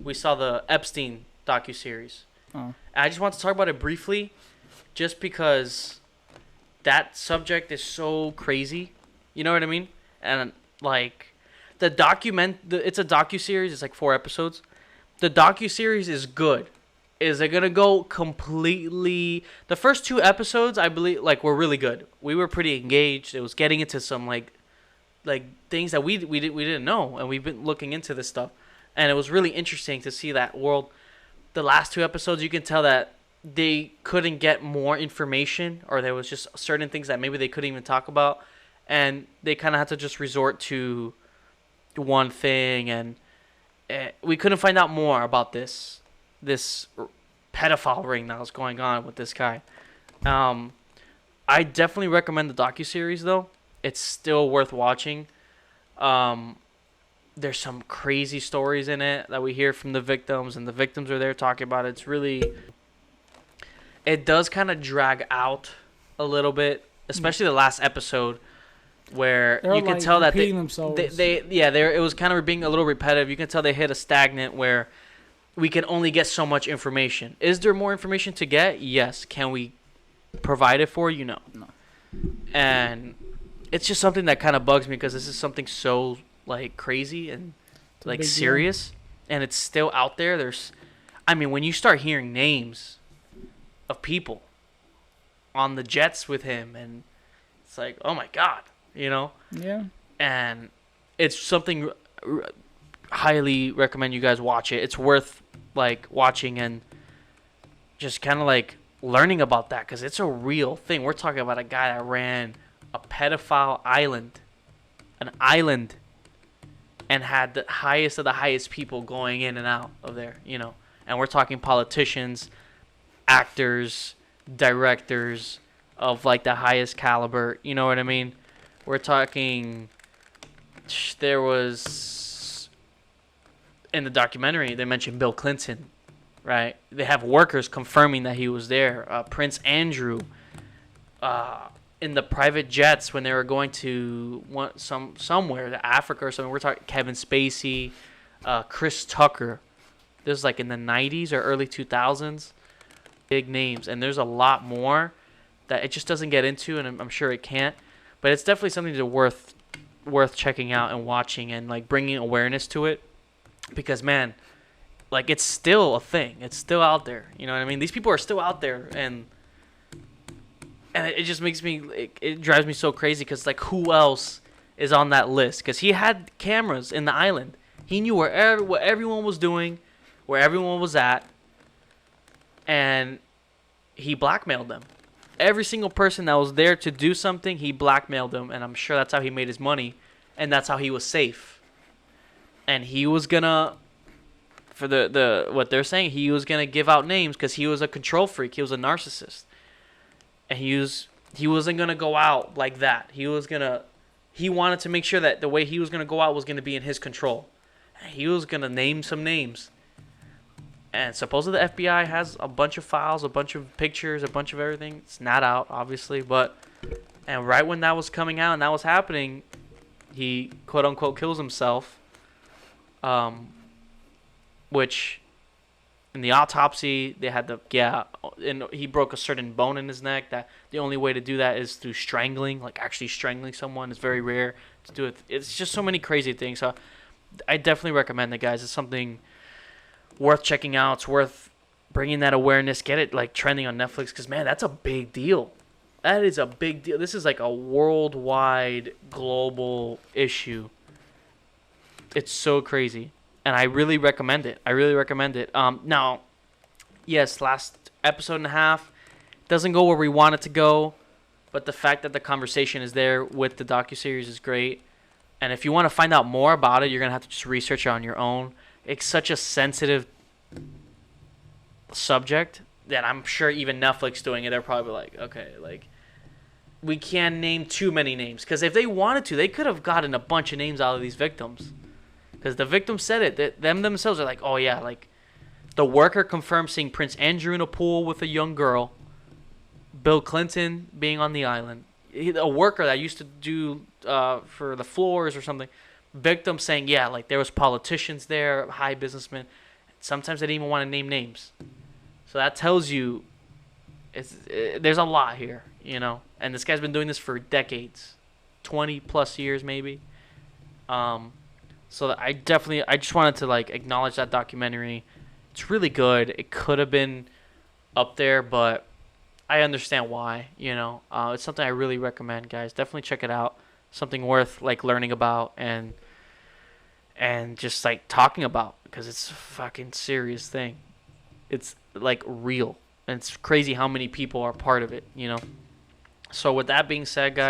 we saw the Epstein docuseries. Oh. I just want to talk about it briefly, just because that subject is so crazy. You know what I mean? And like it's a docuseries. It's like 4 episodes. The docuseries is good. Is it gonna go completely? The first 2 episodes, I believe, like were really good. We were pretty engaged. It was getting into some like things that we didn't know, and we've been looking into this stuff, and it was really interesting to see that world. The last 2 episodes, you can tell that they couldn't get more information, or there was just certain things that maybe they couldn't even talk about, and they kind of had to just resort to one thing, and we couldn't find out more about this pedophile ring that was going on with this guy. I definitely recommend the docuseries though. It's still worth watching. There's some crazy stories in it that we hear from the victims, and the victims are there talking about it. It's really, it does kind of drag out a little bit, especially the last episode, where They're you can like tell that repeating themselves. it was kind of being a little repetitive. You can tell they hit a stagnant where we can only get so much information. Is there more information to get? Yes. Can we provide it for you? No. And it's just something that kind of bugs me, because this is something so like crazy and like serious, and it's still out there. When you start hearing names of people on the jets with him, and it's like, oh my God, you know? Yeah. And it's something highly recommend you guys watch it. It's worth like watching and just kind of like learning about that, because it's a real thing. We're talking about a guy that ran a pedophile island, and had the highest of the highest people going in and out of there, you know. And we're talking politicians, actors, directors of like the highest caliber, you know what I mean? We're talking, there was, in the documentary, they mentioned Bill Clinton, right? They have workers confirming that he was there. Prince Andrew, in the private jets when they were going to somewhere, to Africa or something. We're talking Kevin Spacey, Chris Tucker. This is like in the 90s or early 2000s. Big names. And there's a lot more that it just doesn't get into, and I'm sure it can't. But it's definitely something to worth checking out and watching, and like bringing awareness to it, because man, like it's still a thing. It's still out there. You know what I mean? These people are still out there, and it just makes me, it drives me so crazy, because like who else is on that list? Because he had cameras in the island. He knew what everyone was doing, where everyone was at, and he blackmailed them. Every single person that was there to do something, he blackmailed them, and I'm sure that's how he made his money, and that's how he was safe. And he was gonna, for the what they're saying, he was gonna give out names because he was a control freak. He was a narcissist, and he wasn't gonna go out like that. He wanted to make sure that the way he was gonna go out was gonna be in his control. And he was gonna name some names. And supposedly the FBI has a bunch of files, a bunch of pictures, a bunch of everything. It's not out, obviously, and right when that was coming out and that was happening, he quote unquote kills himself. Which in the autopsy they had and he broke a certain bone in his neck. That the only way to do that is through strangling, like actually strangling someone. It's very rare to do it. It's just so many crazy things. So I definitely recommend it, guys. It's something worth checking out. It's worth bringing that awareness. Get it like trending on Netflix, because man, that's a big deal. That is a big deal. This is like a worldwide, global issue. It's so crazy, and I really recommend it. Now, yes, last episode and a half doesn't go where we want it to go, but the fact that the conversation is there with the docuseries is great. And if you want to find out more about it, you're gonna have to just research it on your own. It's such a sensitive subject that I'm sure even Netflix doing it, they're probably like, okay, like, we can't name too many names. Because if they wanted to, they could have gotten a bunch of names out of these victims. Because the victims said it. Them themselves are like, oh yeah, like, the worker confirmed seeing Prince Andrew in a pool with a young girl. Bill Clinton being on the island. A worker that used to do for the floors or something. Victim saying, yeah, like there was politicians there, high businessmen. sometimes they didn't even want to name names. So that tells you there's a lot here, you know. And this guy's been doing this for decades, 20 plus years maybe. So I just wanted to like acknowledge that documentary. It's really good. It could have been up there, but I understand why. You know, it's something I really recommend, guys. Definitely check it out. Something worth like learning about and just like talking about, because it's a fucking serious thing. It's like real, and it's crazy how many people are part of it. You know. So with that being said, guys.